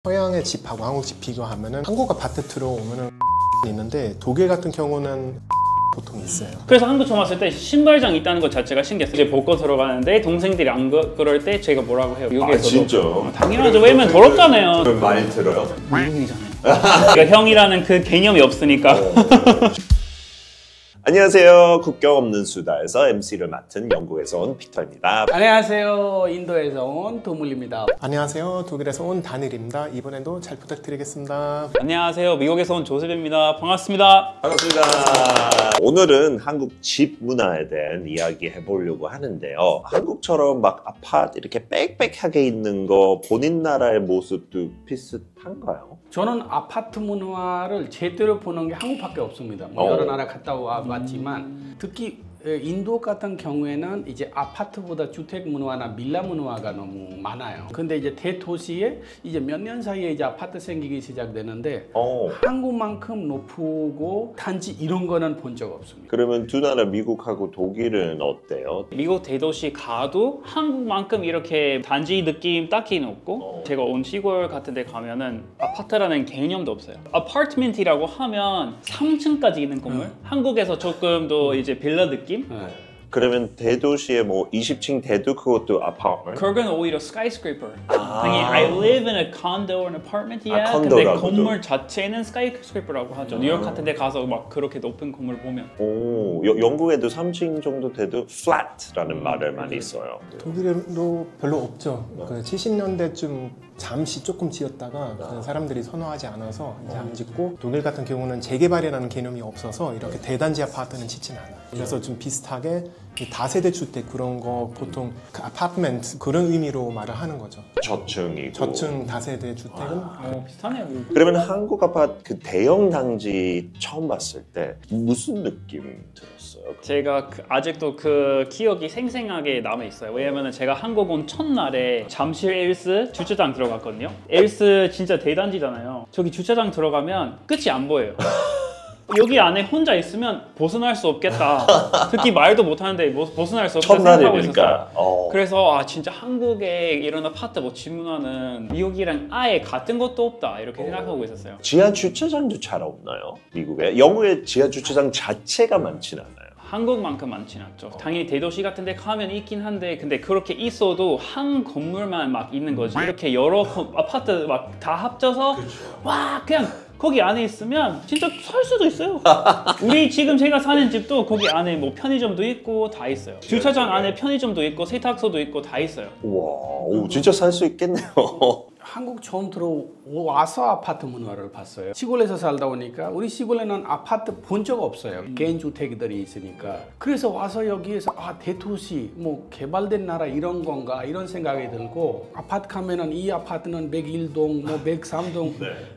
서양의 집하고 한국 집 비교하면은 한국 아파트 들어오면은 있는데 독일 같은 경우는 보통 있어요. 그래서 한국 처음 왔을 때 신발장 있다는 것 자체가 신기했어요. 이제 벗고 들어가는데 동생들이 안 그럴 때 제가 뭐라고 해요. 미국에서도. 아 진짜? 당연하죠. 왜냐면 더럽잖아요. 그럼 많이 들어요? 미국인이잖아요. 그러니까 형이라는 그 개념이 없으니까. 안녕하세요. 국경 없는 수다에서 MC를 맡은 영국에서 온 피터입니다. 안녕하세요. 인도에서 온 도물입니다. 안녕하세요. 독일에서 온 다닐입니다. 이번에도 잘 부탁드리겠습니다. 안녕하세요. 미국에서 온 조셉입니다. 반갑습니다. 반갑습니다. 오늘은 한국 집 문화에 대한 이야기 해보려고 하는데요. 한국처럼 막 아파트 이렇게 빽빽하게 있는 거 본인 나라의 모습도 비슷한가요? 저는 아파트 문화를 제대로 보는 게 한국밖에 없습니다. 여러 나라 갔다 왔지만 특히 인도 같은 경우에는 이제 아파트보다 주택 문화나 빌라 문화가 너무 많아요. 근데 이제 대도시에 이제 몇 년 사이에 이제 아파트 생기기 시작되는데 한국만큼 높고 단지 이런 거는 본 적 없습니다. 그러면 두 나라 미국하고 독일은 어때요? 미국 대도시 가도 한국만큼 이렇게 단지 느낌 딱히는 없고 제가 온 시골 같은 데 가면은 아파트라는 개념도 없어요. 아파트먼트라고 하면 3층까지 있는 건물? 한국에서 조금 더 이제 빌라 느낌? 그러면 대도시에 뭐 20층 대도 그것도 아파트먼트? 그건 오히려 skyscraper. 당연히 I live in a condo or an apartment이야. 근데 컨도라고도. 건물 자체는 skyscraper라고 하죠. 뉴욕 같은 데 가서 막 그렇게 높은 건물 보면. 오, 영국에도 3층 정도 돼도 flat라는 말을 많이 써요. 독일도 별로 없죠. 그 70년대쯤 잠시 조금 지었다가 그 사람들이 선호하지 않아서 이제 안 짓고, 독일 같은 경우는 재개발이라는 개념이 없어서 이렇게 대단지 아파트는 짓진 않아요. 그래서 좀 비슷하게 이 다세대 주택 그런 거 보통 그 아파트먼트 그런 의미로 말을 하는 거죠. 저층이고. 저층 다세대 주택은 비슷하네요. 그러면 한국 아파트 그 대형 단지 처음 봤을 때 무슨 느낌 들었어요? 제가 아직도 그 기억이 생생하게 남아 있어요. 왜냐면 제가 한국 온 첫날에 잠실 엘스 주차장 들어갔거든요. 엘스 진짜 대단지잖아요. 저기 주차장 들어가면 끝이 안 보여요. 여기 안에 혼자 있으면 벗어날 수 없겠다. 특히 말도 못하는데 벗어날 수 없다 생각하고 있었어요. 그래서 진짜 한국에 이런 아파트 뭐 집 문화는 미국이랑 아예 같은 것도 없다 이렇게 생각하고 있었어요. 지하 주차장도 잘 없나요? 미국에? 영국에 지하 주차장 자체가 많진 않아요. 한국만큼 많진 않죠. 당연히 대도시 같은 데 가면 있긴 한데 근데 그렇게 있어도 한 건물만 막 있는 거지. 이렇게 여러 아파트 막 다 합쳐서 와 그냥 거기 안에 있으면 진짜 살 수도 있어요. 우리 지금 제가 사는 집도 거기 안에 뭐 편의점도 있고 다 있어요. 주차장 안에 편의점도 있고 세탁소도 있고 다 있어요. 와, 진짜 살 수 있겠네요. 한국 처음 들어와서 아파트 문화를 봤어요. 시골에서 살다 보니까 우리 시골에는 아파트 본 적 없어요. 개인 주택들이 있으니까. 그래서 와서 여기에서 대도시 뭐 개발된 나라 이런 건가 이런 생각이 들고, 아파트 가면은 이 아파트는 101동 뭐 103동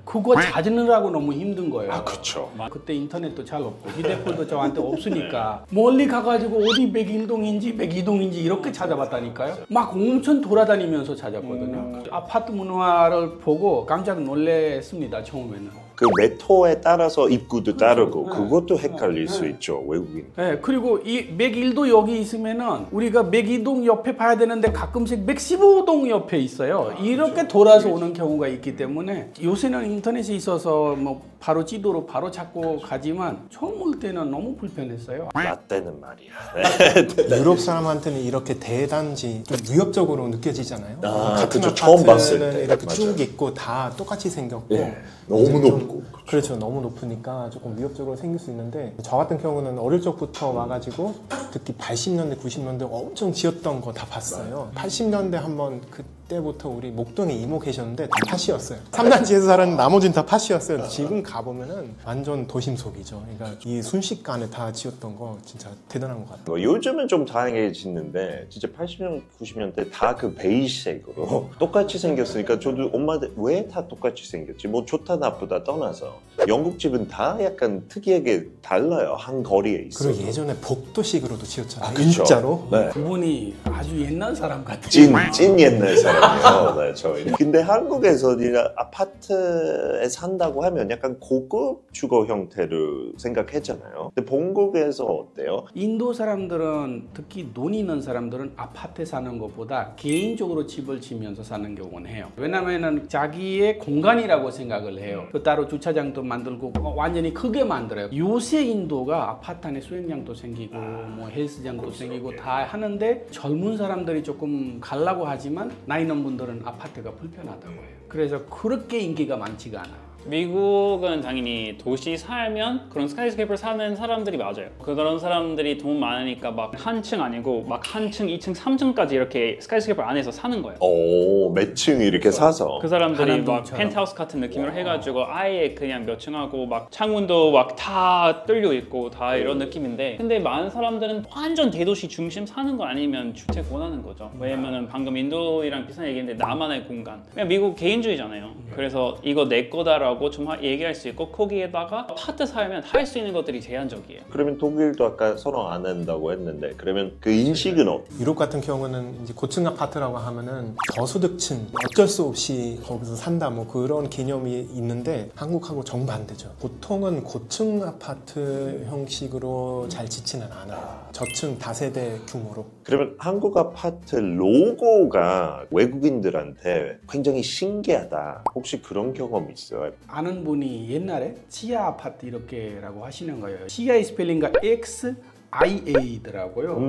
그거 찾느라고 너무 힘든 거예요. 그렇죠. 그때 인터넷도 잘 없고 휴대폰도 저한테 없으니까 멀리 가가지고 어디 101동인지 102동인지 이렇게 찾아봤다니까요. 막 엄청 돌아다니면서 찾았거든요. 아파트 문화를 보고 깜짝 놀랐습니다. 처음에는. 그 메토에 따라서 입구도 다르고 그것도 헷갈릴 수 있죠, 외국인. 네, 그리고 이 101도 여기 있으면은 우리가 102동 옆에 봐야 되는데 가끔씩 115동 옆에 있어요. 이렇게 돌아서 오는 경우가 있기 때문에 요새는 인터넷이 있어서 뭐 바로 지도로 바로 찾고 가지만 처음 올 때는 너무 불편했어요. 나 때는 말이야. 유럽 사람한테는 이렇게 대단지 좀 위협적으로 느껴지잖아요. 같은 그쵸, 처음 봤을 아파트는 때. 이렇게 맞아요. 쭉 있고 다 똑같이 생겼고 너무 이제 좀 높고. 그렇죠. 너무 높으니까 조금 위협적으로 생길 수 있는데, 저 같은 경우는 어릴 적부터 와가지고 특히 80년대 90년대 엄청 지었던 거 다 봤어요. 80년대 한번 그때부터 우리 목동에 이모 계셨는데 다 팥이었어요. 3단지에서 살았는데 나머지는 다 팥이었어요. 지금 가보면은 완전 도심 속이죠. 그러니까 이 순식간에 다 지었던 거 진짜 대단한 것 같아요. 뭐 요즘은 좀 다양하게 짓는데 진짜 80년, 90년대 다 그 베이지색으로 똑같이 생겼으니까 저도 엄마한테 왜 다 똑같이 생겼지? 뭐 좋다 나쁘다 떠나서 영국 집은 다 약간 특이하게 달라요. 한 거리에 있어요. 그리고 예전에 복도식으로도 지었잖아요. 그쵸? 진짜로. 네. 그분이 아주 옛날 사람 같아요. 찐 옛날 사람. 네, 저희. 근데 한국에서 아파트에 산다고 하면 약간 고급 주거 형태를 생각했잖아요. 근데 본국에서 어때요? 인도 사람들은 특히 돈 있는 사람들은 아파트에 사는 것보다 개인적으로 집을 지면서 사는 경우는 해요. 왜냐면은 자기의 공간이라고 생각을 해요. 그 따로 주차장도 만들고 완전히 크게 만들어요. 요새 인도가 아파트 안에 수영장도 생기고 뭐 헬스장도 생기고 다 하는데 젊은 사람들이 조금 가려고 하지만 나이 있는 분들은 아파트가 불편하다고 해요. 그래서 그렇게 인기가 많지가 않아요. 미국은 당연히 도시 살면 그런 스카이스케이퍼 사는 사람들이 맞아요. 그런 사람들이 돈 많으니까 막 한 층 아니고 막 한 층, 2층, 3층까지 이렇게 스카이스케이퍼 안에서 사는 거예요. 오, 몇 층 이렇게 사서. 그 사람들이 막 한남동처럼. 펜트하우스 같은 느낌으로 해가지고 아예 그냥 몇 층하고 막 창문도 막 다 뚫려 있고 다 이런 느낌인데, 근데 많은 사람들은 완전 대도시 중심 사는 거 아니면 주택 원하는 거죠. 왜냐면은 방금 인도랑 비슷한 얘기인데 나만의 공간. 그냥 미국 개인주의잖아요. 그래서 이거 내 거다라고 좀 얘기할 수 있고 거기에다가 아파트 살면 할 수 있는 것들이 제한적이에요. 그러면 독일도 아까 선호 안 한다고 했는데 그러면 그 인식은 유럽 같은 경우는 이제 고층 아파트라고 하면은 저소득층 어쩔 수 없이 거기서 산다 뭐 그런 개념이 있는데 한국하고 정반대죠. 보통은 고층 아파트 형식으로 잘 짓지는 않아요. 저층 다세대 규모로. 그러면 한국 아파트 로고가 외국인들한테 굉장히 신기하다. 혹시 그런 경험 있어요? 아는 분이 옛날에 지하 아파트 이렇게라고 하시는 거예요. 지하의 스펠링가 XIA더라고요.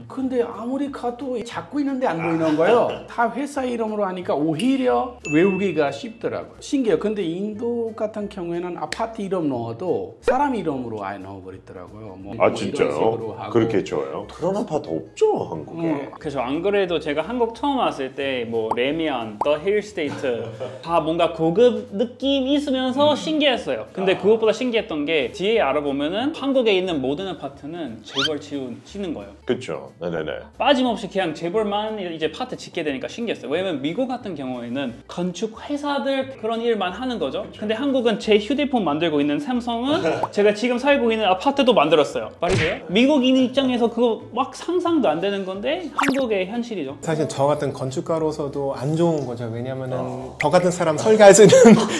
근데 아무리 가도 잡고 있는데 안 보이는 거예요. 다 회사 이름으로 하니까 오히려 외우기가 쉽더라고요. 신기해요. 근데 인도 같은 경우에는 아파트 이름 넣어도 사람 이름으로 아예 넣어버리더라고요. 뭐 아 이런 진짜요? 식으로 하고. 그렇게 줘요? 그런 아파트 없죠 한국에. 그래서 안 그래도 제가 한국 처음 왔을 때 뭐 레미안, 더 힐스테이트 다 뭔가 고급 느낌 있으면서 신기했어요. 근데 그것보다 신기했던 게 뒤에 알아보면은 한국에 있는 모든 아파트는 재벌 짓는 거예요. 그렇죠. 네네네. 빠짐없이 그냥 재벌만 이제 아파트 짓게 되니까 신기했어요. 왜냐면 미국 같은 경우에는 건축 회사들 그런 일만 하는 거죠. 근데 한국은 제 휴대폰 만들고 있는 삼성은 제가 지금 살고 있는 아파트도 만들었어요. 말이 돼요? 미국인 입장에서 그거 막 상상도 안 되는 건데 한국의 현실이죠. 사실 저 같은 건축가로서도 안 좋은 거죠. 왜냐면은 저 같은 사람 설계할 수 있는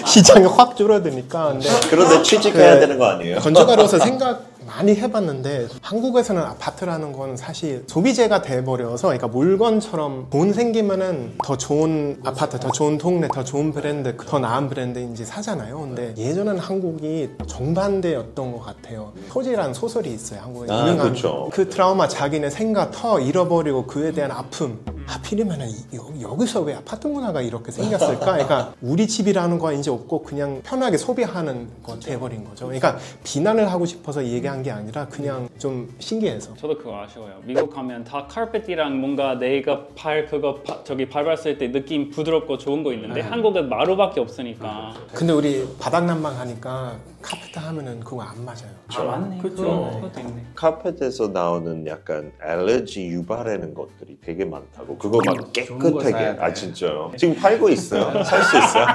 시장이 확 줄어드니까. 근데 그런데 취직해야 되는 거 아니에요? 건축가로서 생각 많이 해봤는데 한국에서는 아파트라는 건 사실 소비재가 돼버려서, 그러니까 물건처럼 돈 생기면은 더 좋은 아파트, 더 좋은 동네, 더 좋은 브랜드, 더 나은 브랜드 이제 사잖아요. 근데 예전에는 한국이 정반대였던 것 같아요. 토지라는 소설이 있어요. 한국에 유명한 그렇죠. 그 트라우마, 자기네 생각 터 잃어버리고 그에 대한 아픔. 하필이면은 여기서 왜 아파트 문화가 이렇게 생겼을까? 그러니까 우리 집이라는 거 이제 없고 그냥 편하게 소비하는 거 돼버린 거죠. 그러니까 비난을 하고 싶어서 얘기한 게 아니라 그냥 좀 신기해서. 저도 그거 아쉬워요. 미국 가면 다 카펫이랑 뭔가 내가 저기 밟았을 때 느낌 부드럽고 좋은 거 있는데 한국은 마루밖에 없으니까. 근데 우리 바닥 난방하니까 카페트 하면은 그거 안 맞아요. 아 맞네. 그쵸. 그것도 있네. 카펫에서 나오는 약간 알레르기 유발하는 것들이 되게 많다고. 그거 막 좋은 거 깨끗하게. 사야 돼. 아 진짜요? 지금 팔고 있어요. 살 수 있어요?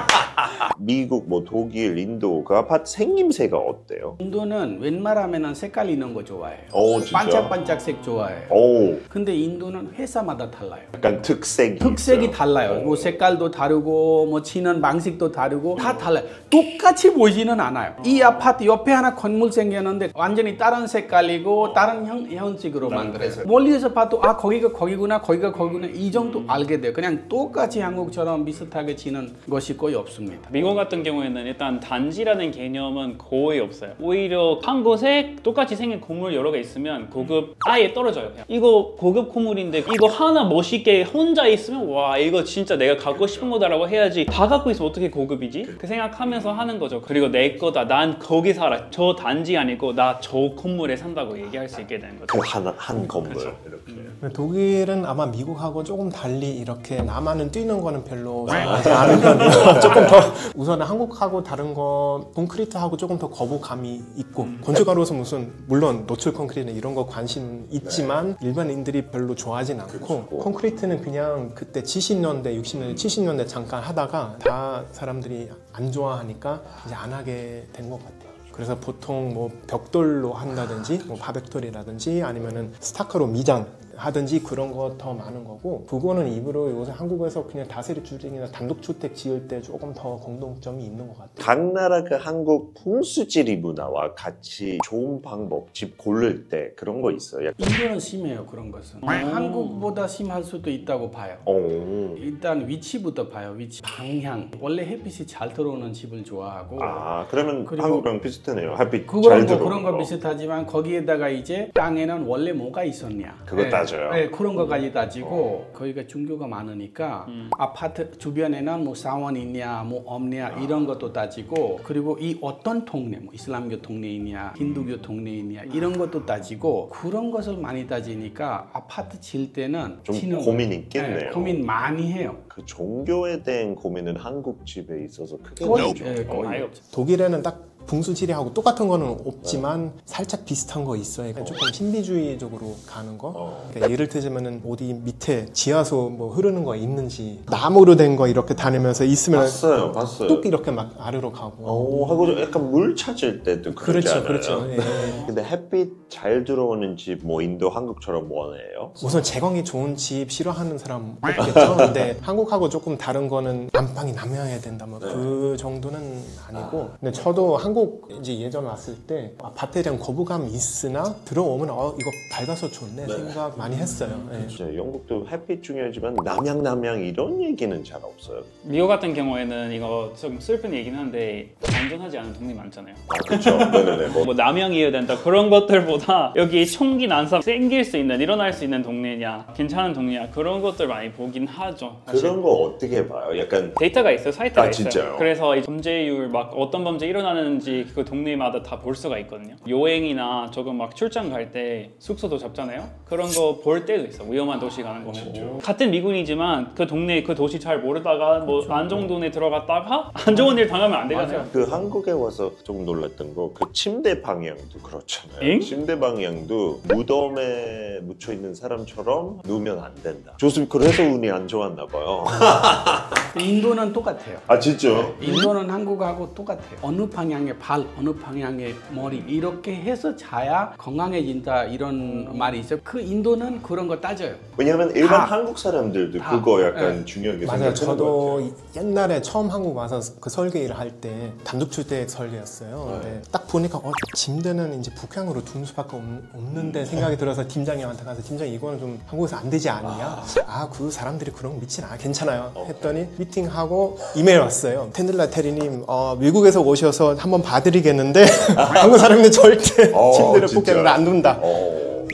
미국, 뭐 독일, 인도 그 아파트 생김새가 어때요? 인도는 웬만하면 색깔 있는 거 좋아해요. 오 진짜? 반짝반짝색 좋아해요. 오 근데 인도는 회사마다 달라요. 약간 특색이 특색이 있어요. 달라요. 뭐 색깔도 다르고 뭐 치는 방식도 다르고 다 달라요. 똑같이 보이지는 않아요. 이 아파트 옆에 하나 건물 생겼는데 완전히 다른 색깔이고 다른 형식으로 만들어요. 멀리서 봐도 아 거기가 거기구나, 거기가 거기구나 이 정도 알게 돼요. 그냥 똑같이 한국처럼 비슷하게 지는 것이 거의 없습니다. 미국 같은 경우에는 일단 단지라는 개념은 거의 없어요. 오히려 한 곳에 똑같이 생긴 건물 여러 개 있으면 고급 아예 떨어져요. 그냥. 이거 고급 건물인데 이거 하나 멋있게 혼자 있으면 와 이거 진짜 내가 갖고 싶은 거다라고 해야지 다 갖고 있으면 어떻게 고급이지? 그 생각하면서 하는 거죠. 그리고 내 거다. 난 거기 살아. 저 단지 아니고 나 저 건물에 산다고 얘기할 수 있게 되는 거죠. 그 한 건물 이렇게. 근데 독일은 아마 미국하고 조금 달리 이렇게 나만은 뛰는 거는 별로 좋아하지 않은 편이에요. 조금 더 우선은 한국하고 다른 거 콘크리트하고 조금 더 거부감이 있고 건축가로서 무슨 물론 노출 콘크리트는 이런 거 관심 있지만 일반인들이 별로 좋아하진 않고 콘크리트는 그냥 그때 70년대, 60년대, 70년대 잠깐 하다가 다 사람들이 안 좋아하니까 이제 안 하게 된 것 같아요. 그래서 보통 뭐 벽돌로 한다든지 뭐 파벽돌이라든지 아니면은 스타크로 미장 하든지 그런 거 더 많은 거고 그거는 일부러 요새 한국에서 그냥 다세대 주택이나 단독주택 지을 때 조금 더 공통점이 있는 것 같아요. 각 나라 그 한국 풍수지리 문화와 같이 좋은 방법 집 고를 때 그런 거 있어요. 인도는 심해요 그런 것은. 한국보다 심할 수도 있다고 봐요. 일단 위치부터 봐요. 위치, 방향. 원래 햇빛이 잘 들어오는 집을 좋아하고. 그러면 그리고 한국랑 비슷하네요. 햇빛 그거랑 잘 뭐 들어오는 그런 거 거. 비슷하지만 거기에다가 이제 땅에는 원래 뭐가 있었냐. 그거 따져요. 네, 그런 거까지 따지고 거기가 종교가 많으니까 아파트 주변에는 뭐 사원 있냐, 뭐 없냐 이런 것도 따지고 그리고 이 어떤 동네, 뭐 이슬람교 동네이냐, 힌두교 동네이냐 이런 것도 따지고 그런 것을 많이 따지니까 아파트 질 때는 좀 치는 고민이 있겠네요. 네, 고민 많이 해요. 그 종교에 대한 고민은 한국 집에 있어서 크게 거의, 나오죠. 예, 거의. 아예 없죠. 독일에는 딱 풍수지리하고 똑같은 거는 없지만 살짝 비슷한 거 있어요. 그러니까 조금 신비주의적으로 가는 거. 그러니까 예를 들자면은 어디 밑에 지하수 뭐 흐르는 거 있는지 나무로 된 거 이렇게 다니면서 있으면 봤어요. 뚝 이렇게 막 아래로 가고. 하고 약간 물 찾을 때도 그렇지 않아요? 그렇죠. 예. 근데 햇빛 잘 들어오는 집 뭐 인도 한국처럼 원해요? 우선 채광이 좋은 집 싫어하는 사람 없겠죠. 근데 한국하고 조금 다른 거는 안방이 남향해야 된다 뭐 그 정도는 아니고. 근데 저도 한국 이제 예전 왔을 때 아파트에 대한 거부감이 있으나 들어오면 이거 밝아서 좋네 생각 많이 했어요. 예. 진짜 영국도 햇빛 중요하지만 남양 이런 얘기는 잘 없어요. 미국 같은 경우에는 이거 좀 슬픈 얘기긴 한데 안전하지 않은 동네 많잖아요. 그렇죠. 네네네. 뭐 남양이어야 된다 그런 것들보다 여기 총기 난사 생길 수 있는 일어날 수 있는 동네냐 괜찮은 동네냐 그런 것들 많이 보긴 하죠. 사실. 그런 거 어떻게 봐요? 약간 데이터가 있어요. 사이트가 있어요. 진짜요? 그래서 이 범죄율 막 어떤 범죄 일어나는지 그 동네마다 다 볼 수가 있거든요. 여행이나 조금 막 출장 갈 때 숙소도 잡잖아요. 그런 거 볼 때도 있어. 위험한 도시 가는 거면. 같은 미군이지만 그 동네 그 도시 잘 모르다가 뭐 안 좋은 동네 들어갔다가 안 좋은 일 당하면 안 되잖아요. 그 한국에 와서 조금 놀랐던 거 그 침대 방향도 그렇잖아요. 엥? 침대 방향도 무덤에 묻혀 있는 사람처럼 누우면 안 된다. 좋습니다. 그래서 운이 안 좋았나 봐요. 인도는 똑같아요. 진짜? 인도는 한국하고 똑같아요. 어느 방향의 발, 어느 방향의 머리 이렇게 해서 자야 건강해진다 이런 말이 있어요. 그 인도는 그런 거 따져요. 왜냐면 일반 다. 한국 사람들도 다. 그거 약간 중요하게 맞아요. 생각하는 것 저도 같아요. 옛날에 처음 한국 와서 그 설계 일을 할 때 단독주택 설계였어요. 근데 딱 보니까 침대는 이제 북향으로 두는 수밖에 없는데 생각이 들어서 팀장님한테 가서 팀장님 이거는 좀 한국에서 안 되지 않냐? 그 사람들이 그런 거 믿진 않아. 괜찮아요. 했더니 미팅하고 이메일 왔어요. 텐들라 테리님 미국에서 오셔서 한번 봐드리겠는데 한국 사람들 절대 침대를 진짜? 북향으로 안 둔다.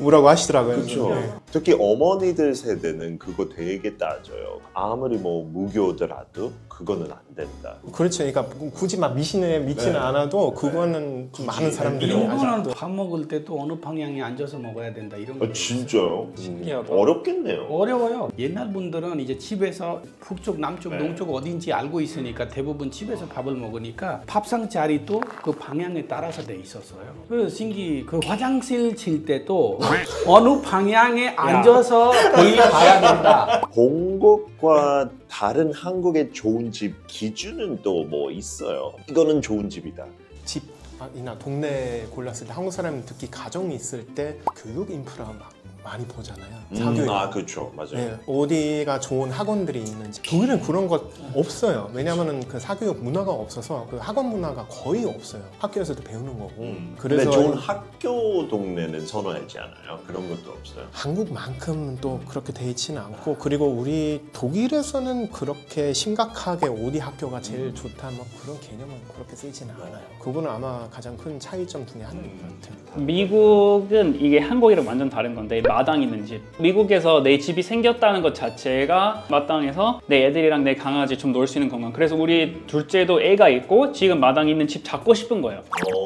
뭐라고 하시더라고요. 그렇죠. 네. 특히 어머니들 세대는 그거 되게 따져요. 아무리 뭐 무교더라도 그거는 안 된다. 그렇죠. 그러니까 굳이 막 믿지는 않아도 그거는 좀 많은 사람들이 인도는 밥 먹을 때도 어느 방향에 앉아서 먹어야 된다 이런 거. 진짜요? 신기하다. 어렵겠네요. 어려워요. 옛날 분들은 이제 집에서 북쪽, 남쪽, 동쪽 어딘지 알고 있으니까 대부분 집에서 밥을 먹으니까 밥상 자리도 그 방향에 따라서 돼 있었어요. 그래서 그 화장실 칠 때도 어느 방향에 앉아서 거기 가야 된다. 본국과 다른 한국의 좋은 집 기준은 또 뭐 있어요? 이거는 좋은 집이다. 집이나 동네 골랐을 때 한국 사람은 특히 가정이 있을 때 교육 인프라 막 많이 보잖아요. 사교육. 그렇죠. 맞아요. 네, 어디가 좋은 학원들이 있는지. 독일은 그런 것 없어요. 왜냐하면 그 사교육 문화가 없어서 그 학원 문화가 거의 없어요. 학교에서도 배우는 거고. 근데 좋은 학교 동네는 선호하지 않아요? 그런 것도 없어요? 한국만큼 또 그렇게 돼 있지는 않고, 그리고 우리 독일에서는 그렇게 심각하게 어디 학교가 제일 좋다 뭐 그런 개념은 그렇게 쓰이지는 않아요. 그거는 아마 가장 큰 차이점 중에 하나인 것 같아요. 미국은 이게 한국이랑 완전 다른 건데 마당 있는 집. 미국에서 내 집이 생겼다는 것 자체가 마당에서 내 애들이랑 내 강아지 좀 놀 수 있는 공간. 그래서 우리 둘째도 애가 있고 지금 마당 있는 집 잡고 싶은 거예요.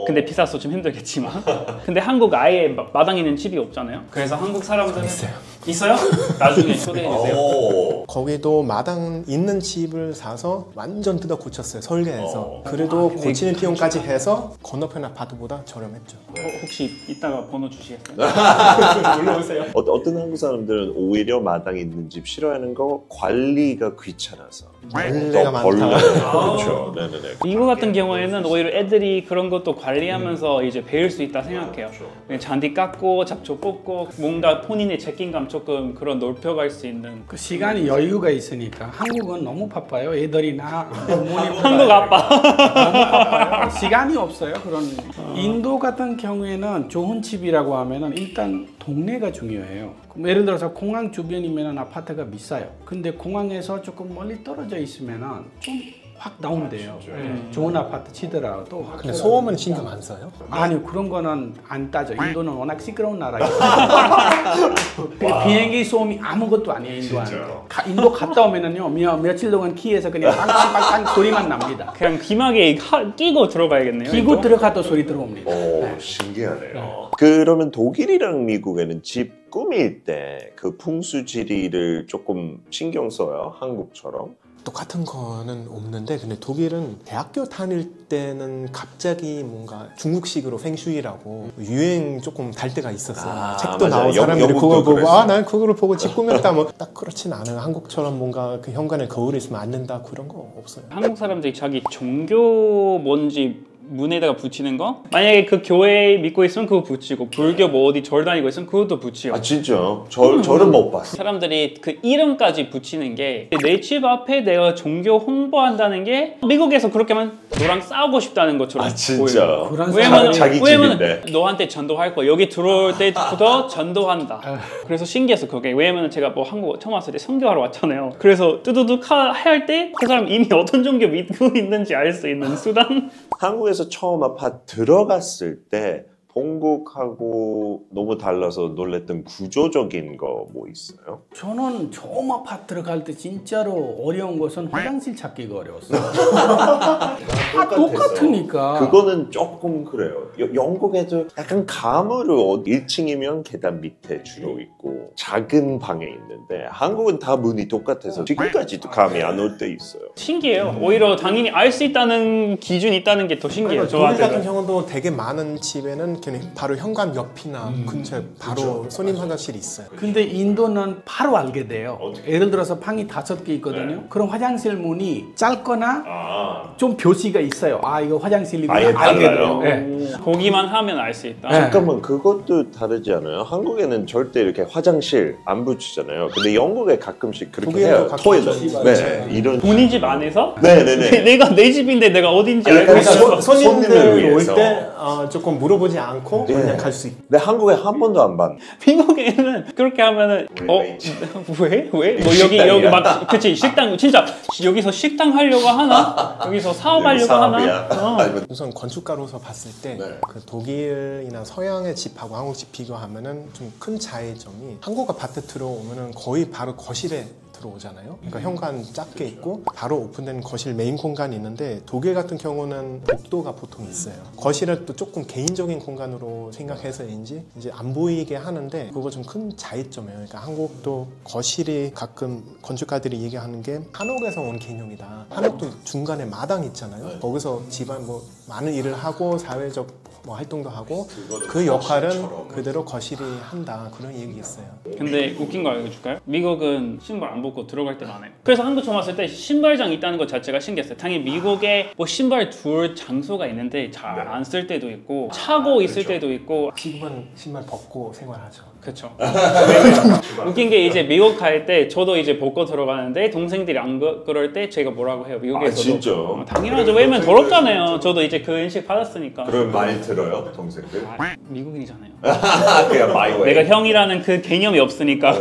근데 비싸서 좀 힘들겠지만. 근데 한국 아예 마당 있는 집이 없잖아요. 그래서 한국 사람들은 있어요? 나중에 초대해 주세요. 거기도 마당 있는 집을 사서 완전 뜯어 고쳤어요. 설계해서. 그래도 고치는 비용까지 해서 건너편 아파트보다 저렴했죠. 혹시 이따가 번호 주시겠어요? 놀러 오세요. 어떤 한국 사람들은 오히려 마당에 있는 집 싫어하는 거 관리가 귀찮아서. 벌레가 많다. 그렇죠. 네네네. 미국 같은 경우에는 오히려 애들이 그런 것도 관리하면서 이제 배울 수 있다 생각해요. 그냥 잔디 깎고 잡초 뽑고 뭔가 본인의 책임감 조금 그런 넓혀갈 수 있는. 그 시간이 여유가 있으니까 한국은 너무 바빠요. 애들이나 부모님 한국 아빠. 너무 바빠요. 시간이 없어요. 그런 인도 같은 경우에는 좋은 집이라고 하면은 일단 동네가 중요해요. 그럼 예를 들어서 공항 주변이면 아파트가 비싸요. 근데 공항에서 조금 멀리 떨어져 있으면은 좀 확 다운돼요. 좋은 아파트 치더라도. 근데 소음은 신경 안 써요? 아니 그런 거는 안 따져. 인도는 워낙 시끄러운 나라이기 때문에 비행기 소음이 아무것도 아니에요. 인도 갔다 오면은요 며칠 동안 키에서 그냥 빵빵빵빵 소리만 납니다. 그냥 귀마개 끼고 들어가야겠네요. 끼고 이거? 들어가도 소리 들어옵니다. 오, 신기하네요. 그러면 독일이랑 미국에는 집 꾸밀 때 그 풍수지리를 조금 신경 써요? 한국처럼? 똑같은 거는 없는데 근데 독일은 대학교 다닐 때는 갑자기 뭔가 중국식으로 팽슈이라고 유행 조금 달 때가 있었어요. 책도 맞아. 나온 사람들이 영국도 그걸 보고 그랬어요. 난 그거를 보고 집 꾸몄다 뭐 딱 그렇진 않아요. 한국처럼 뭔가 그 현관에 거울이 있으면 안 된다 그런 거 없어요. 한국 사람들이 자기 종교 뭔지 문에다가 붙이는 거? 만약에 그 교회 믿고 있으면 그거 붙이고 불교 뭐 어디 절 다니고 있으면 그것도 붙이고. 아 진짜? 저는 못 봤어요. 사람들이 그 이름까지 붙이는 게 내 집 앞에 내가 종교 홍보한다는 게 미국에서 그렇게 하면 너랑 싸우고 싶다는 것처럼 아 진짜? 보여요. 그런 왜냐면 자기 집인데. 너한테 전도할 거야. 여기 들어올 때부터 전도한다. 그래서 신기했어 그게. 왜냐면 제가 뭐 한국 처음 왔을 때 선교하러 왔잖아요. 그래서 뚜두둑 할 때 그 사람 이미 어떤 종교 믿고 있는지 알 수 있는 수단? 한국에서 처음 아파트 들어갔을 때 본국하고 너무 달라서 놀랬던 구조적인 거 뭐 있어요? 저는 처음 아파트 들어갈 때 진짜로 어려운 것은 화장실 찾기가 어려웠어요. 다 똑같으니까. 그거는 조금 그래요. 영국에도 약간 가물을 1층이면 계단 밑에 주로 있고 작은 방에 있는데 한국은 다 문이 똑같아서 지금까지도 감이 안 올 때 있어요. 신기해요. 오히려 당연히 알 수 있다는 기준이 있다는 게 더 신기해요. 독일 같은 저한테는. 경우도 되게 많은 집에는 그냥 바로 현관 옆이나 근처에 바로 손님 화장실이 있어요. 근데 인도는 바로 알게 돼요. 예를 들어서 방이 5개 있거든요. 그럼 화장실 문이 짧거나 좀 표시가 있어요. 아 이거 화장실이구나. 아예 알게 달라요? 돼요. 네. 보기만 하면 알 수 있다. 네. 잠깐만 그것도 다르지 않아요? 한국에는 절대 이렇게 화장실 안 붙이잖아요. 근데 영국에 가끔씩 그렇게 독일에도 해요. 가끔 토일렛. 붙이죠. 네, 이런. 본인 집 안에서? 네네네. 내가 내 집인데 내가 어딘지 아니, 알고 그러니까 있어. 손님들 손님을 올 위해서. 때 조금 물어보지 않고 네. 그냥 갈 수 있고. 근데 한국에 한 번도 안 봤. 미국에는 그렇게 하면은 왜? 왜? 뭐 여기 식당이야? 막 그치 식당 진짜 여기서 식당 하려고 하나? 여기서 사업하려고 하나? 아니면 우선 건축가로서 봤을 때 네. 그 독일이나 서양의 집하고 한국 집 비교하면은 좀 큰 차이점이 한국 아파트 들어오면은 거의 바로 거실에 들어오잖아요. 그러니까 현관 작게 있고 바로 오픈된 거실 메인 공간이 있는데 독일 같은 경우는 복도가 보통 있어요. 거실을 또 조금 개인적인 공간으로 생각해서인지 이제 안 보이게 하는데 그거 좀 큰 차이점이에요. 그러니까 한국도 거실이 가끔 건축가들이 얘기하는 게 한옥에서 온 개념이다. 한옥도 중간에 마당 있잖아요. 거기서 집안 뭐 많은 일을 하고 사회적 뭐 활동도 하고 그 역할은 그대로 거실이 한다 그런 얘기 있어요. 근데 웃긴 거 알려줄까요? 미국은 신발 안 벗고 들어갈 때 많아요. 그래서 한국 처음 왔을 때 신발장 있다는 것 자체가 신기했어요. 당연히 미국에 뭐 신발 둘 장소가 있는데 잘 안 쓸 때도 있고 차고 있을 때도 있고. 지금은 신발 벗고 생활하죠. 그쵸. 웃긴 게 이제 미국 갈 때 저도 이제 벗고 들어가는데 동생들이 안 그럴 때 제가 뭐라고 해요. 미국에서도. 진짜? 당연하죠. 왜냐면 더럽잖아요. 저도 이제 그 인식 받았으니까. 그런 많이 들어요, 동생들? 미국인이잖아요. 그냥 my way. 내가 형이라는 그 개념이 없으니까.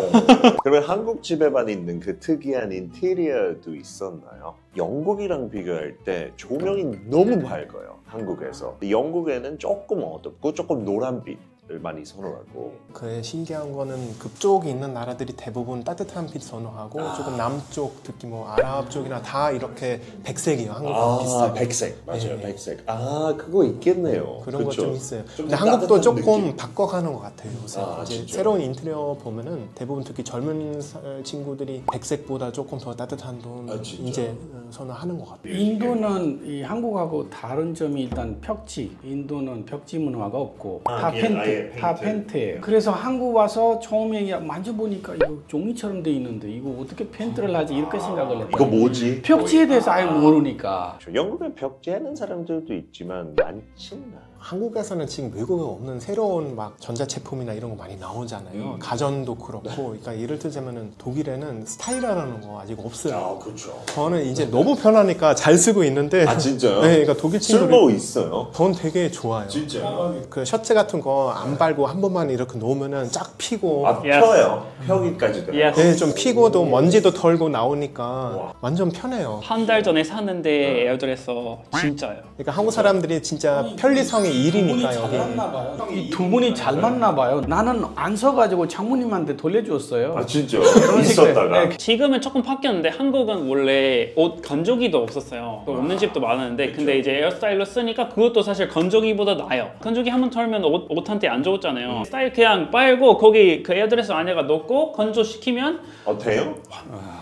그러면 한국 집에만 있는 그 특이한 인테리어도 있었나요? 영국이랑 비교할 때 조명이 너무 밝아요, 한국에서. 영국에는 조금 어둡고 조금 노란빛을 많이 선호하고. 그 신기한 거는 그쪽에 있는 나라들이 대부분 따뜻한 빛 선호하고 조금 남쪽 특히 뭐 아랍 쪽이나 다 이렇게 백색이에요. 한국과 비슷하게. 백색. 맞아요, 네. 백색. 아, 그거 있겠네요. 그런 거 그쵸? 좀 있어요. 좀 근데 더 한국도 따뜻한 조금 느낌. 바꿔가는 것 같아요. 요새 이제 진짜? 새로운 인테리어 보면은 대부분 특히 젊은 친구들이 백색보다 조금 더 따뜻한 돈 진짜? 이제 선호하는 것 같아요. 인도는 이 한국하고 다른 점이 일단 벽지. 인도는 벽지 문화가 없고 다 그냥 아예 예, 다 펜트. 펜트예요. 그래서 한국 와서 처음에 만져보니까 이거 종이처럼 돼 있는데 이거 어떻게 펜트를 하지 이렇게 생각을 했어요. 이거 뭐지? 벽지에 대해서 아예 모르니까. 영국에 벽지하는 사람들도 있지만 많지는 않아요. 한국에서는 지금 외국에 없는 새로운 막 전자제품이나 이런 거 많이 나오잖아요. 가전도 그렇고, 그러니까 예를 들자면은 독일에는 스타일러라는 거 아직 없어요. 그렇죠. 저는 이제 너무 편하니까 잘 쓰고 있는데, 아 진짜요? 네, 그러니까 독일 친구들 쓸모 있어요. 전 되게 좋아요. 진짜요? 그 셔츠 같은 거 안 발고 한 번만 이렇게 놓으면은 쫙 피고, 아 펴요. 펴기까지도. Yes. 네, 좀 피고도 먼지도 털고 나오니까 완전 편해요. 한 달 전에 샀는데 에어드레서 진짜요. 그러니까 한국 사람들이 진짜 편리성이 1위니까 여기. 이 두 분이 잘 맞나 봐요. 나는 안 써가지고 장모님한테 돌려줬어요. 아 진짜 결혼식 때, 있었다가. 네. 지금은 조금 바뀌었는데 한국은 원래 옷 건조기도 없었어요. 없는 집도 많았는데 근데 이제 에어스타일러 쓰니까 그것도 사실 건조기보다 나아요. 건조기 한 번 털면 옷한테 안 좋았잖아요. 스타일 그냥 빨고 거기 그 에어드레스 안에가 넣고 건조시키면 돼요?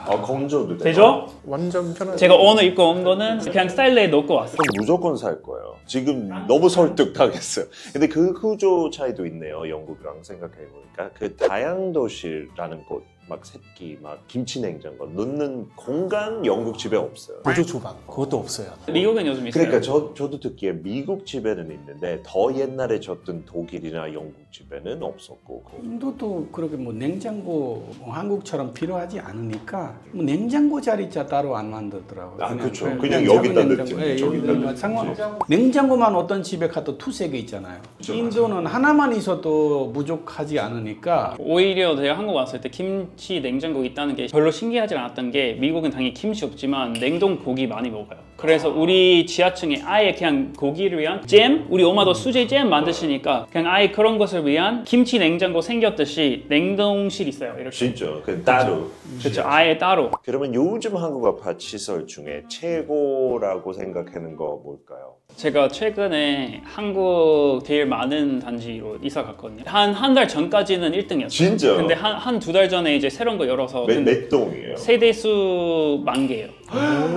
건조도 돼요? 되죠? 완전 편하죠. 제가 오늘 입고 온 거는 그냥 스타일러에 넣고 왔어요. 그럼 무조건 살 거예요. 지금 너무 설득당했어요. 근데 그 구조 차이도 있네요. 영국이랑 생각해 보니까 그 다양도실이라는 곳, 막 새끼, 막 김치 냉장고 넣는 공간 영국 집에 없어요. 보조 주방 그것도 없어요. 미국은 요즘 있어요. 그러니까 저도 듣기에 미국 집에는 있는데 더 옛날에 졌던 독일이나 영국 집에는 없었고. 인도도 그렇게 뭐 냉장고 뭐 한국처럼 필요하지 않으니까 뭐 냉장고 자리자 따로 안 만들더라고요. 아, 그쵸. 그냥 그냥 작은 여기다 냉장고. 넣지, 예, 저기다 여기다 넣지. 상관없어. 냉장고만 어떤 집에 가도 두세 개 있잖아요. 인도는 하나만 있어도 부족하지 않으니까 오히려 제가 한국 왔을 때 김치 냉장고 있다는 게 별로 신기하지 않았던 게 미국은 당연히 김치 없지만 냉동 고기 많이 먹어요. 그래서 우리 지하층에 아예 그냥 고기를 위한 잼? 우리 엄마도 수제 잼 만드시니까 그냥 아예 그런 것을 위한 김치 냉장고 생겼듯이 냉동실 있어요. 이렇게. 진짜 그 따로. 그렇죠. 아예 따로. 그러면 요즘 한국 아파트 시설 중에 최고라고 생각하는 거 뭘까요? 제가 최근에 한국 제일 많은 단지로 이사 갔거든요. 한 달 전까지는 1등이었어요. 진짜요? 근데 한 두 달 전에 이제 새로운 거 열어서 몇 동이에요? 세대수 10,000개예요.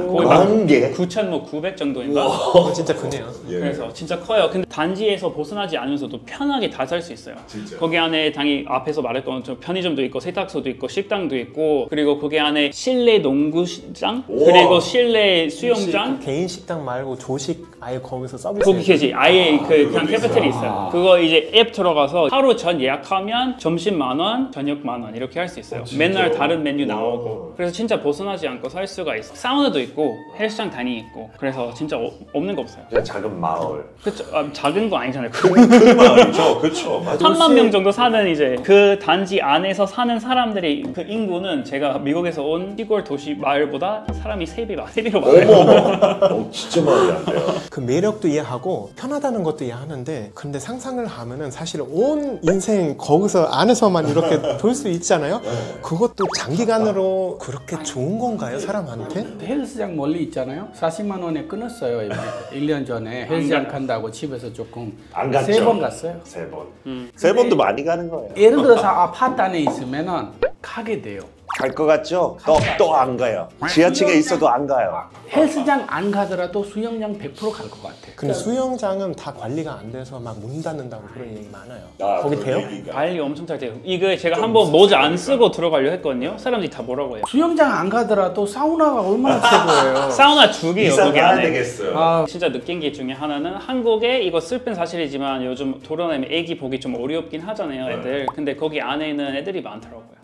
거의 만 개? 9,900 정도인가? 진짜 크네요. 예. 그래서 진짜 커요. 근데 단지에서 벗어나지 않으면서도 편하게 다 살 수 있어요. 거기 안에 당연히 앞에서 말했던 좀 편의점도 있고 세탁소도 있고 식당도 있고 그리고 거기 안에 실내 농구장 그리고 실내 수영장 개인 식당 말고 조식 아예 거기서 서비스. 거기 계지 아예 그냥 캐피테리 있어요. 그거 이제 앱 들어가서 하루 전 예약하면 점심 10,000원, 저녁 10,000원 이렇게 할 수 있어요. 맨날 다른 메뉴 나오고. 그래서 진짜 벗어나지 않고 살 수가 있어. 사우나도 있고 헬스장 다니 있고. 그래서 진짜 없는 거 없어요. 그냥 작은 마을. 그쵸? 작은 거 아니잖아요. 큰 마을이죠. 그렇죠. 맞아요. 3만 명 정도 사는 이제 그 단지 안에서 사는 사람들이 그 인구는 제가 미국에서 온 시골 도시 마을보다 사람이 3배로 많아요. 어머, 진짜 말이 안 돼요. 그 매력도 이해하고 편하다는 것도 이해하는데 근데 상상을 하면은 사실 온 인생 거기서 안에서만 이렇게 돌 수 있잖아요. 그것도 장기간으로 그렇게 좋은 건가요, 사람한테? 헬스장 멀리 있잖아요. 40만 원에 끊었어요. 1년 전에 헬스장 간다고 집에서 조금 안 갔죠? 3번 갔어요. 3번. 3번도 많이 가는 거예요. 예를 들어서 아파트 안에 있으면은 가게 돼요. 갈 것 같죠? 또 안 가요. 지하철에 있어도 안 가요. 헬스장 안 가더라도 수영장 100% 갈 것 같아. 근데 수영장은 다 관리가 안 돼서 막 문 닫는다고 그런 얘기 많아요. 거기 돼요? 관리 엄청 잘 돼요. 이거 제가 한번 모자 안 쓰고 들어가려 했거든요. 사람들이 다 뭐라고 해요? 수영장 안 가더라도 사우나가 얼마나 최고예요. 사우나 2개요. 이사 거기 가야 안에. 되겠어요. 아, 진짜 느낀 게 중에 하나는 한국에 이거 슬픈 사실이지만 요즘 도로나면 애기 보기 좀 어렵긴 하잖아요, 애들. 근데 거기 안에는 애들이 많더라고요.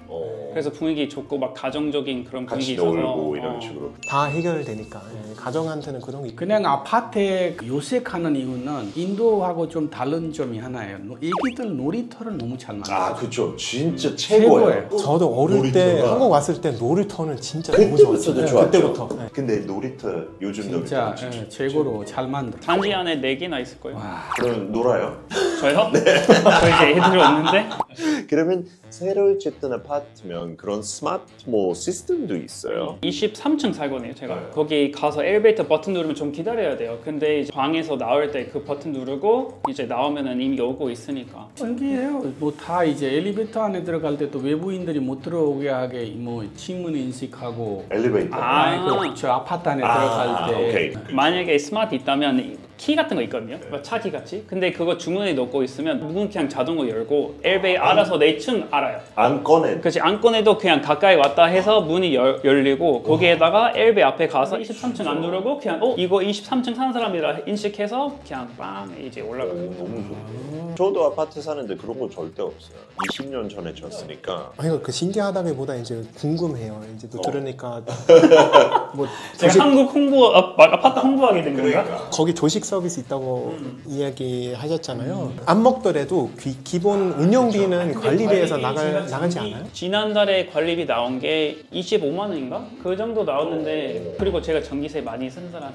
그래서 분위기 좋고 막 가정적인 그런 분위기 같이 있어서 놀고 이런 식으로. 다 해결되니까 가정한테는 그런 게 있고. 그냥 아파트에 요색하는 이유는 인도하고 좀 다른 점이 하나예요. 애기들 놀이터를 너무 잘 만들어요. 아, 그쵸. 진짜 최고예요. 저도 어릴 때 놀이터가. 한국 왔을 때 놀이터는 진짜 너무 그때부터도 좋았어요. 좋았죠. 그때부터. 네. 근데 놀이터 요즘 진짜 놀이터 최고로 잘 만들어. 단지 안에 4개나 있을 거예요. 그럼 놀아요? 저요? 저 이제 애들이 없는데 그러면 새로 짓던 아파트면 그런 스마트 뭐 시스템도 있어요. 23층 살거든요, 제가. 거기 가서 엘리베이터 버튼 누르면 좀 기다려야 돼요. 근데 이제 방에서 나올 때 그 버튼 누르고 이제 나오면은 이미 오고 있으니까. 신기해요. 뭐 다 이제 엘리베이터 안에 들어갈 때도 외부인들이 못 들어오게 하게 뭐 지문 인식하고 엘리베이터. 아. 저 아파트 안에 아, 들어갈 때 오케이. 만약에 스마트 있다면 키 같은 거 있거든요. 차키 같이. 근데 그거 주머니에 넣고 있으면 문 그냥 자동으로 열고 엘베이 알아서 내 층 알아요. 안 꺼내. 그렇지. 안 꺼내도 그냥 가까이 왔다 해서 문이 열리고 거기에다가 엘베 앞에 가서 23층 안 누르고 그냥 이거 23층 사는 사람이라 인식해서 그냥 빵 이제 올라가요. 너무 좋네. 저도 아파트 사는데 그런 거 절대 없어요. 20년 전에 졌으니까. 아니 그 신기하다기보다 이제 궁금해요. 이제 또 들으니까 뭐 제가 한국 아파트 홍보하게 된 건가? 거기 조식 서비스 있다고 이야기하셨잖아요. 안 먹더라도 기본 운영비는 관리비에서 나가지 않아요? 지난달에 관리비 나온 게 25만 원인가? 그 정도 나왔는데 그리고 제가 전기세 많이 쓴 사람.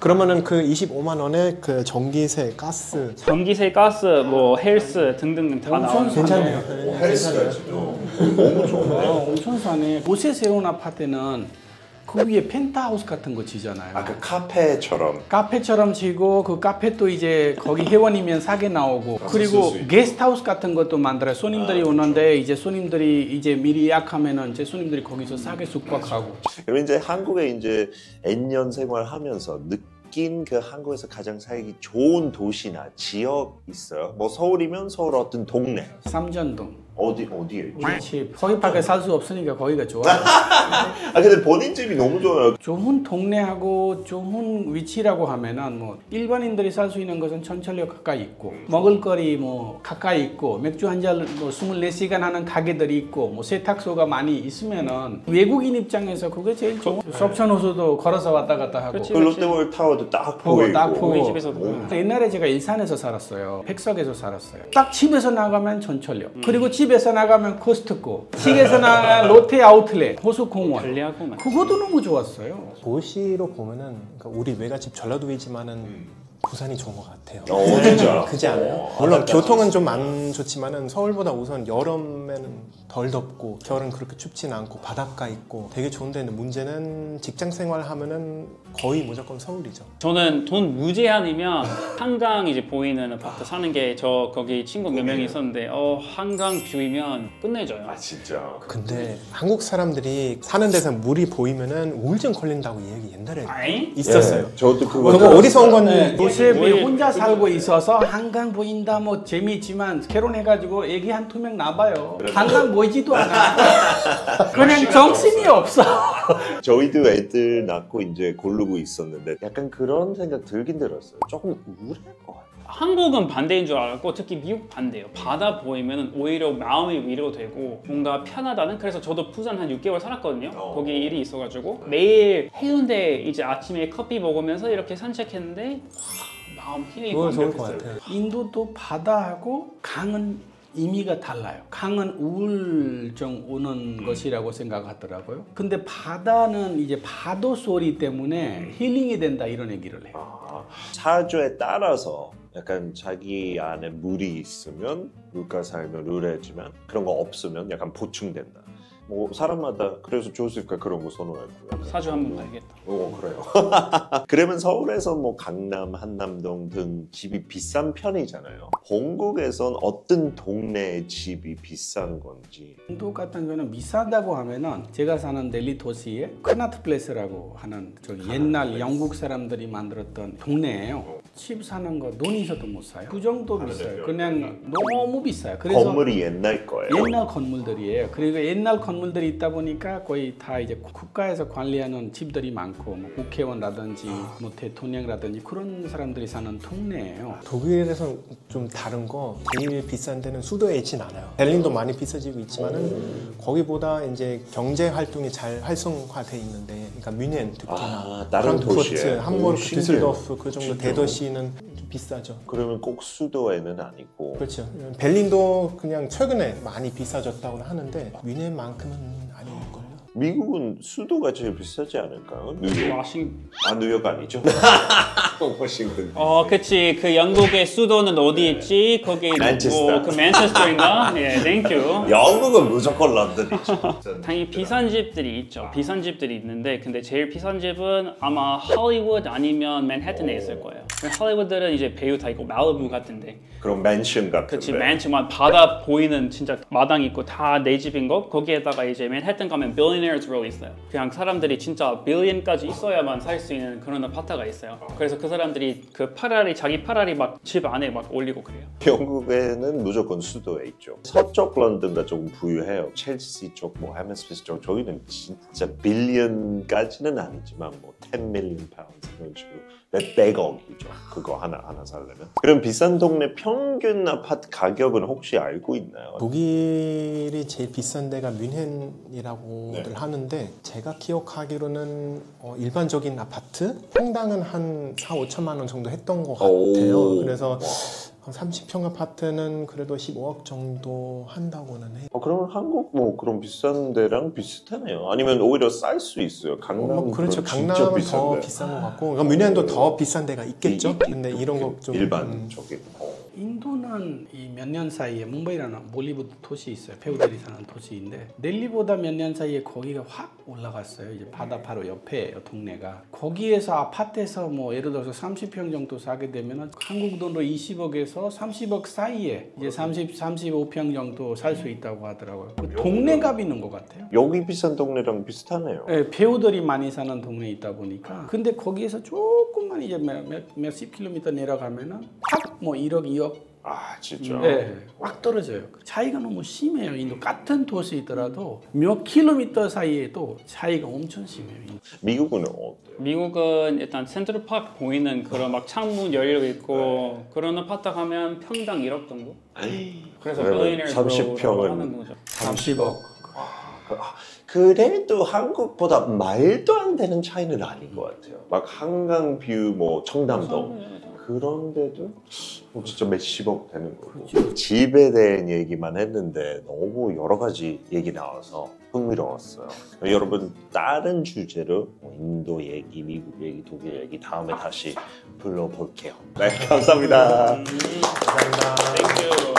그러면은 그 25만 원에 그 전기세, 가스 전기세, 가스, 뭐 헬스 등등 다 나와요. 괜찮네요. 헬스까지도 너무 좋네. 엄청 싸네. 곳에 세운 아파트는 그 위에 펜트하우스 같은 거 지잖아요. 아, 그 카페처럼. 카페처럼 지고 그 카페 또 이제 거기 회원이면 싸게 나오고 그리고 게스트하우스 같은 것도 만들어요. 손님들이 오는데 이제 손님들이 이제 미리 예약하면은 이제 손님들이 거기서 싸게 숙박하고. 그럼 이제 한국에 이제 N년 생활하면서 느낀 그 한국에서 가장 살기 좋은 도시나 지역 있어요? 뭐 서울이면 서울 어떤 동네? 삼전동. 어디에? 우리 집 거기밖에 살 수 없으니까 거기가 좋아. 아 근데 본인 집이 너무 좋아요. 좋은 동네하고 좋은 위치라고 하면은 뭐 일반인들이 살 수 있는 것은 천철역 가까이 있고 먹을거리 뭐 가까이 있고 맥주 한 잔 뭐 24시간 하는 가게들이 있고 뭐 세탁소가 많이 있으면은 외국인 입장에서 그게 제일 좋은. 석천호수도 걸어서 왔다 갔다 하고. 그렇지. 그 롯데월 타워도 딱 보이고. 딱 보고. 우리 집에서도. 옛날에 제가 일산에서 살았어요. 백석에서 살았어요. 딱 집에서 나가면 전철역. 그리고 집에서 나가면 코스트코. 집에서 나가면 롯데 아웃렛, 호수공원. 관리하고만. 그것도 너무 좋았어요. 도시로 보면은 그러니까 우리 외갓집 전라도이지만은 부산이 좋은 것 같아요. 진짜. 그지 않아요? 물론 교통은 좀 안 좋지만은 서울보다 우선 여름에는 덜 덥고 겨울은 그렇게 춥진 않고 바닷가 있고 되게 좋은데 문제는 직장 생활하면은 거의 무조건 서울이죠. 저는 돈 무제한이면 한강 이제 보이는 아파트 사는 게 저 거기 친구 몇 명이 있었는데 한강 뷰이면 끝내줘요. 아 진짜. 근데 한국 사람들이 사는 데서 물이 보이면은 우울증 걸린다고 얘기 옛날에 아이? 있었어요. 예, 저도 그거 그거 어디서 온 건지 요새 혼자 살고 있어서 한강 보인다 뭐 재미있지만 결혼해가지고 애기 한 두 명 낳아봐요. 한강 보이지도 않아. 그냥 정신이 없어. 저희도 애들 낳고 이제 고르고 있었는데 약간 그런 생각 들긴 들었어요. 조금 우울할 것 같아요. 한국은 반대인 줄 알았고 특히 미국 반대예요. 바다 보이면 오히려 마음이 위로되고 뭔가 편하다는. 그래서 저도 부산 한 6개월 살았거든요. 거기 일이 있어가지고 매일 해운대 이제 아침에 커피 먹으면서 이렇게 산책했는데 마음 힐링이 그거 좋을 것 완벽했어요. 같아요. 인도도 바다하고 강은 의미가 달라요. 강은 우울증 오는 것이라고 생각하더라고요. 근데 바다는 이제 파도 소리 때문에 힐링이 된다 이런 얘기를 해요. 사주에 따라서 약간 자기 안에 물이 있으면 물가 살면 우울해지만 그런 거 없으면 약간 보충된다. 뭐 사람마다 그래서 조스가 그런 거 선호했고요. 사주 한번 가야겠다. 그래요. 그러면 서울에서 뭐 강남, 한남동 등 집이 비싼 편이잖아요. 본국에선 어떤 동네의 집이 비싼 건지. 인도 같은 경우는 비싸다고 하면은 제가 사는 델리 도시에 크나트 플레스라고 하는 저기 옛날 영국 사람들이 만들었던 동네예요. 집 사는 거 돈 있어도 못 사요. 그 정도 비싸요. 그냥 너무 비싸요. 그래서 건물이 옛날 거예요. 옛날 건물들이에요. 그리고 옛날 건물들이 있다 보니까 거의 다 이제 국가에서 관리하는 집들이 많고 뭐 국회의원라든지 뭐 대통령이라든지 그런 사람들이 사는 동네예요. 독일에서 좀 다른 거 제일 비싼 데는 수도에 있진 않아요. 베를린도 많이 비싸지고 있지만은 거기보다 이제 경제 활동이 잘 활성화돼 있는데, 그러니까 뮌헨 특히나 다른 프랑크푸르트, 도시에. 함부르크, 신기해요. 디슬도프 그 정도 진짜. 대도시는 좀 비싸죠. 그러면 꼭 수도에는 아니고. 그렇죠. 베를린도 그냥 최근에 많이 비싸졌다고 하는데 뮌헨만큼은 아닐걸요. 미국은 수도가 제일 비싸지 않을까요? 뉴욕. 워싱. 뉴욕 아니죠? 워싱턴. 그치. 그 영국의 수도는 어디 있지? 거기 맨체스터. 그 맨체스터인가? 예, 땡큐. 영국은 무조건 런던이죠. 당연히 비싼 집들이 있죠. 비싼 집들이 있는데 근데 제일 비싼 집은 아마 할리우드 아니면 맨해튼에 있을 거예요. 할리우드는 이제 배우 다 있고 말리부 같은데. 그런 맨션 같은데. 그치, 맨션 바다 보이는 진짜 마당 있고 다 내 집인 거. 거기에다가 이제 맨해튼 가면 Billionaires Row 있어요. 그냥 사람들이 진짜 빌리언까지 있어야만 살 수 있는 그런 아파트가 있어요. 그래서 그 사람들이 그 자기 파라리 막 집 안에 막 올리고 그래요. 영국에는 무조건 수도에 있죠. 서쪽 런던가 조금 부유해요. 첼시 쪽, 뭐 해머스피스 쪽, 저기는 진짜 빌리언까지는 아니지만 뭐 10 million pounds 이런 식으로 몇백억이죠. 그거 하나 살려면. 그럼 비싼 동네 평균 아파트 가격은 혹시 알고 있나요? 독일이 제일 비싼 데가 뮌헨이라고들 네. 하는데 제가 기억하기로는 일반적인 아파트 평당은 한 4, 5천만 원 정도 했던 것 같아요. 오. 그래서 30평 아파트는 그래도 15억 정도 한다고는 해요. 그러면 한국 뭐 그런 비싼 데랑 비슷하네요. 아니면 오히려 쌀 수 있어요. 강남 그렇죠. 진짜 강남은 비싼데. 더 비싼 것 같고 그러니까 뮌헨도 더 비싼 데가 있겠죠. 근데 이런 거 좀 일반 저기. 인도는 이 몇 년 사이에 뭄바이라는 볼리우드 도시 있어요. 배우들이 사는 도시인데 델리보다 몇 년 사이에 거기가 확 올라갔어요. 이제 바다 바로 옆에 동네가. 거기에서 아파트에서 뭐 예를 들어서 30평 정도 사게 되면 한국 돈으로 20억에서 30억 사이에 이제 35평 정도 살 수 있다고 하더라고요. 그 동네 값 있는 것 같아요. 여기 비싼 동네랑 비슷하네요. 네, 배우들이 많이 사는 동네에 있다 보니까 근데 거기에서 조금만 이제 몇십 킬로미터 내려가면은 확 뭐 1억, 2억 아 진짜. 네, 확 떨어져요. 차이가 너무 심해요. 인도 같은 도시이더라도 몇 킬로미터 사이에도 차이가 엄청 심해요. 미국은 어때요? 미국은 일단 센트럴파크 보이는 그런 막 창문 열려 있고 그런 아파트 가면 평당 1억 정도? 그래서 그러면 30평은 하는 거죠. 30억. 그래도 한국보다 말도 안 되는 차이는 아닌 것 같아요. 막 한강뷰, 뭐 청담동 그런데도 뭐 진짜 몇십억 되는 거고. 집에 대한 얘기만 했는데 너무 여러 가지 얘기 나와서 흥미로웠어요. 여러분 다른 주제로 뭐 인도 얘기, 미국 얘기, 독일 얘기 다음에 다시 불러볼게요. 네, 감사합니다. 감사합니다. Thank you.